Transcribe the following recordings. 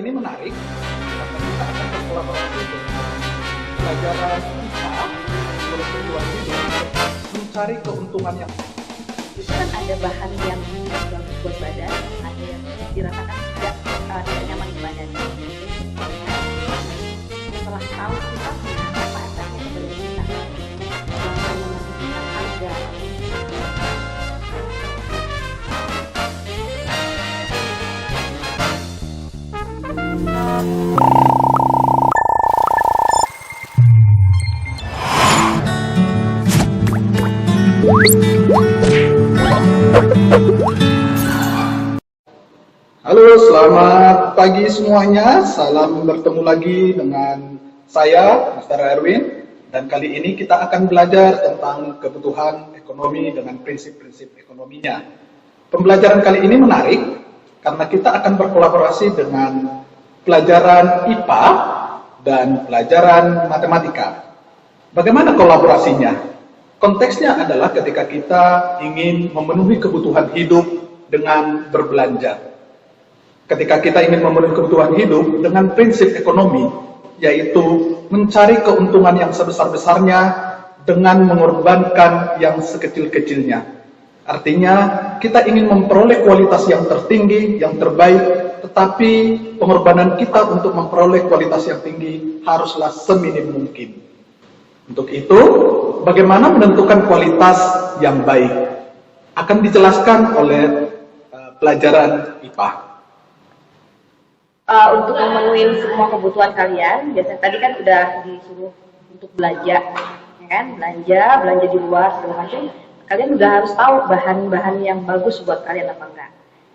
ini menarik karena kita akan berkolaborasi dengan pelajaran IPA bertujuan hidup mencari keuntungan yang itu kan ada bahan yang bagus buat badan, ada yang dirasakan tidak nyaman di badan. Setelah tahu sifatnya, apa efeknya kepada kita, jangan hanya menentukan harga. Halo, selamat pagi semuanya. Salam bertemu lagi dengan saya, Mr. Erwin. Dan kali ini kita akan belajar tentang kebutuhan ekonomi dengan prinsip-prinsip ekonominya. Pembelajaran kali ini menarik karena kita akan berkolaborasi dengan pelajaran IPA dan pelajaran matematika. Bagaimana kolaborasinya? Konteksnya adalah ketika kita ingin memenuhi kebutuhan hidup dengan berbelanja. Ketika kita ingin memenuhi kebutuhan hidup dengan prinsip ekonomi, yaitu mencari keuntungan yang sebesar-besarnya dengan mengorbankan yang sekecil-kecilnya. Artinya, kita ingin memperoleh kualitas yang tertinggi, yang terbaik, tetapi pengorbanan kita untuk memperoleh kualitas yang tinggi haruslah seminim mungkin. Untuk itu, bagaimana menentukan kualitas yang baik akan dijelaskan oleh pelajaran IPA. Untuk memenuhi semua kebutuhan kalian, biasanya tadi kan udah disuruh untuk belanja, ya kan? Belanja di luar segala macam. Kalian udah harus tahu bahan-bahan yang bagus buat kalian apa enggak.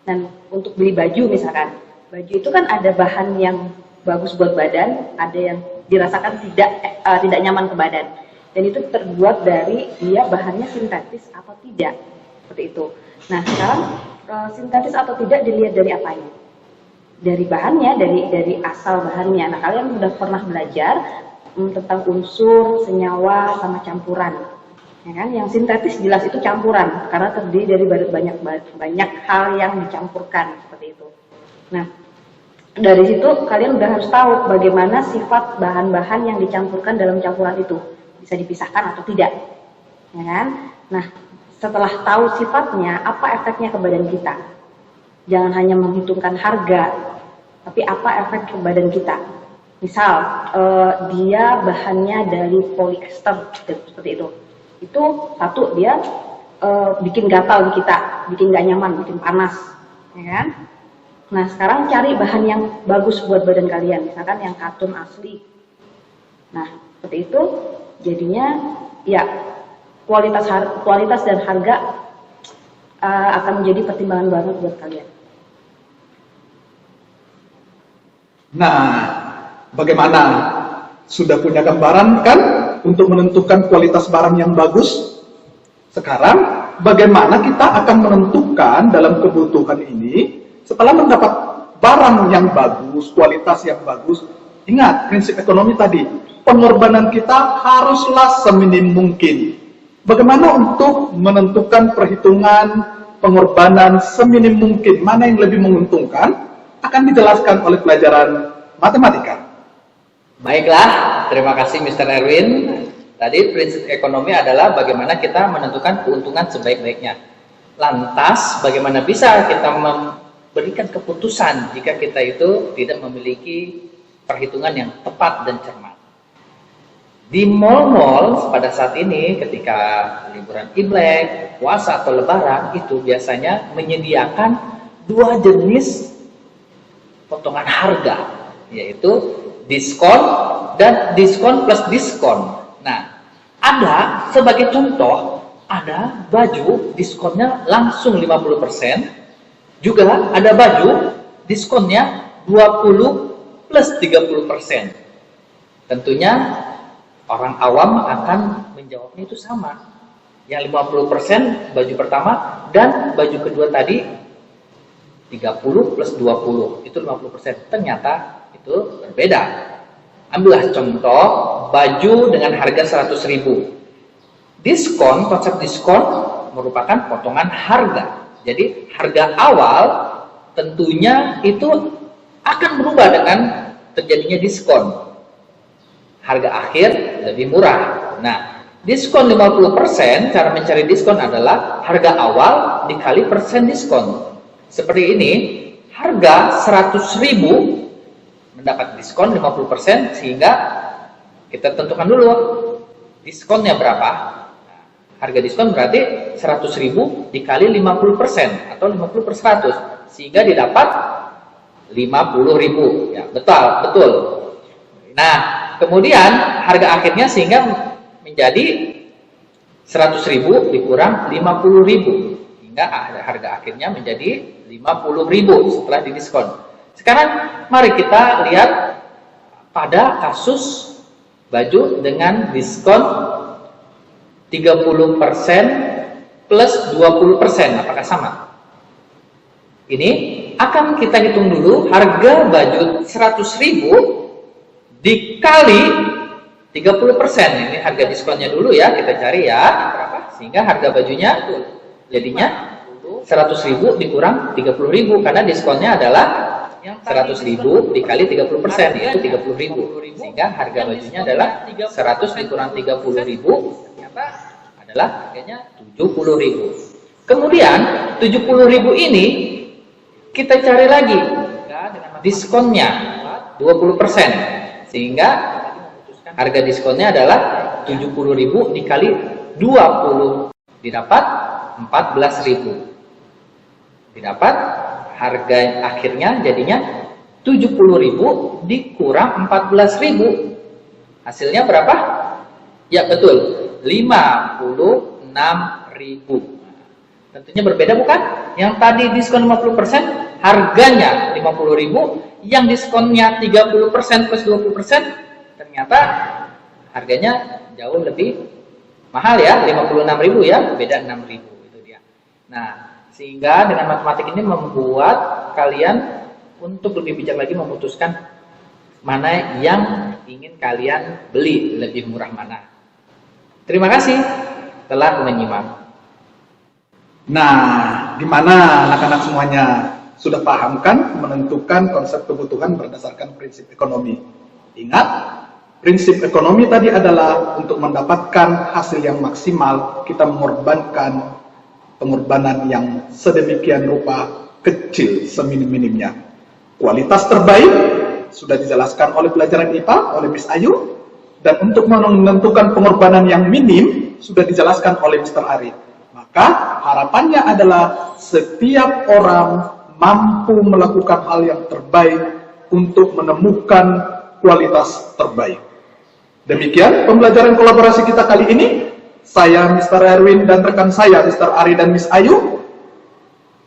Dan untuk beli baju misalkan, baju itu kan ada bahan yang bagus buat badan, ada yang dirasakan tidak nyaman ke badan. Dan itu terbuat dari dia bahannya sintetis atau tidak, seperti itu. Nah sekarang sintetis atau tidak dilihat dari apanya? Dari bahannya, dari asal bahannya. Nah kalian sudah pernah belajar tentang unsur, senyawa, sama campuran. Ya kan? Yang sintetis jelas itu campuran, karena terdiri dari banyak hal yang dicampurkan, seperti itu. Nah, dari situ kalian udah harus tahu bagaimana sifat bahan-bahan yang dicampurkan dalam campuran itu. Bisa dipisahkan atau tidak. Ya kan? Nah, setelah tahu sifatnya, apa efeknya ke badan kita? Jangan hanya menghitungkan harga, tapi apa efek ke badan kita. Misal, dia bahannya dari polyester, seperti itu. Itu satu, dia bikin gatal di kita, bikin gak nyaman, bikin panas. Ya kan? Nah, sekarang cari bahan yang bagus buat badan kalian, misalkan yang katun asli. Nah, seperti itu, jadinya ya kualitas dan harga akan menjadi pertimbangan banget buat kalian. Nah, bagaimana? Sudah punya gambaran kan untuk menentukan kualitas barang yang bagus? Sekarang, bagaimana kita akan menentukan dalam kebutuhan ini setelah mendapat barang yang bagus, kualitas yang bagus? Ingat, prinsip ekonomi tadi, pengorbanan kita haruslah seminim mungkin. Bagaimana untuk menentukan perhitungan pengorbanan seminim mungkin, mana yang lebih menguntungkan, akan dijelaskan oleh pelajaran matematika. Baiklah, terima kasih Mr. Erwin. Tadi prinsip ekonomi adalah bagaimana kita menentukan keuntungan sebaik-baiknya. Lantas, bagaimana bisa kita memberikan keputusan jika kita itu tidak memiliki perhitungan yang tepat dan cermat. Di mal-mal pada saat ini ketika liburan Imlek, puasa atau lebaran itu biasanya menyediakan dua jenis potongan harga, yaitu diskon dan diskon plus diskon. Nah, ada sebagai contoh, ada baju diskonnya langsung 50%, juga ada baju diskonnya 20 plus 30%. Tentunya orang awam akan menjawabnya itu sama. Yang 50% baju pertama dan baju kedua tadi 30 plus 20, itu 50%. Ternyata itu berbeda. Ambillah contoh baju dengan harga 100.000. Diskon, konsep diskon merupakan potongan harga. Jadi harga awal tentunya itu akan berubah dengan terjadinya diskon. Harga akhir lebih murah. Nah, diskon 50%, cara mencari diskon adalah harga awal dikali persen diskon. Seperti ini, harga 100.000 mendapat diskon 50%, sehingga kita tentukan dulu diskonnya berapa. Harga diskon berarti 100.000 dikali 50% atau 50 per 100, sehingga didapat 50.000. Ya, betul. Nah, kemudian harga akhirnya sehingga menjadi 100.000 dikurang 50.000, hingga harga akhirnya menjadi 50.000 setelah didiskon. Sekarang mari kita lihat pada kasus baju dengan diskon 30% plus 20%, apakah sama? Ini akan kita hitung dulu harga baju 100.000 dikali 30%. Ini harga diskonnya dulu ya, kita cari ya berapa, sehingga harga bajunya jadinya 100.000 dikurang 30.000, karena diskonnya adalah 100.000 dikali 30%, yaitu 30.000, sehingga harga bajunya adalah 100 dikurang 30.000, ternyata adalah harganya 70.000. Kemudian 70.000 ini kita cari lagi diskonnya 20%, sehingga harga diskonnya adalah 70.000 dikali 20, didapat 14.000. Didapat harga akhirnya jadinya 70.000 dikurang 14.000. Hasilnya berapa? Ya betul, 56.000. Tentunya berbeda bukan? Yang tadi diskon 50% harganya 50.000, yang diskonnya 30% plus 20% ternyata harganya jauh lebih mahal ya, 56.000 ya, beda 6.000 itu dia. Nah, sehingga dengan matematik ini membuat kalian untuk lebih bijak lagi memutuskan mana yang ingin kalian beli, lebih murah mana. Terima kasih telah menyimak. Nah, gimana anak-anak semuanya? Sudah paham kan menentukan konsep kebutuhan berdasarkan prinsip ekonomi? Ingat, prinsip ekonomi tadi adalah untuk mendapatkan hasil yang maksimal, kita mengorbankan pengorbanan yang sedemikian rupa kecil seminim-minimnya. Kualitas terbaik sudah dijelaskan oleh pelajaran IPA oleh Miss Ayu, dan untuk menentukan pengorbanan yang minim sudah dijelaskan oleh Mr. Ari. Maka harapannya adalah setiap orang mampu melakukan hal yang terbaik untuk menemukan kualitas terbaik. Demikian pembelajaran kolaborasi kita kali ini. Saya Mr. Erwin dan rekan saya Mr. Ari dan Miss Ayu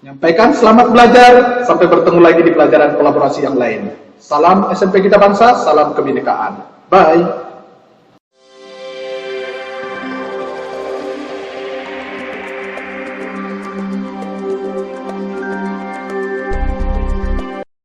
menyampaikan selamat belajar, sampai bertemu lagi di pelajaran kolaborasi yang lain. Salam SMP Kita Bangsa, salam kebinekaan. Bye.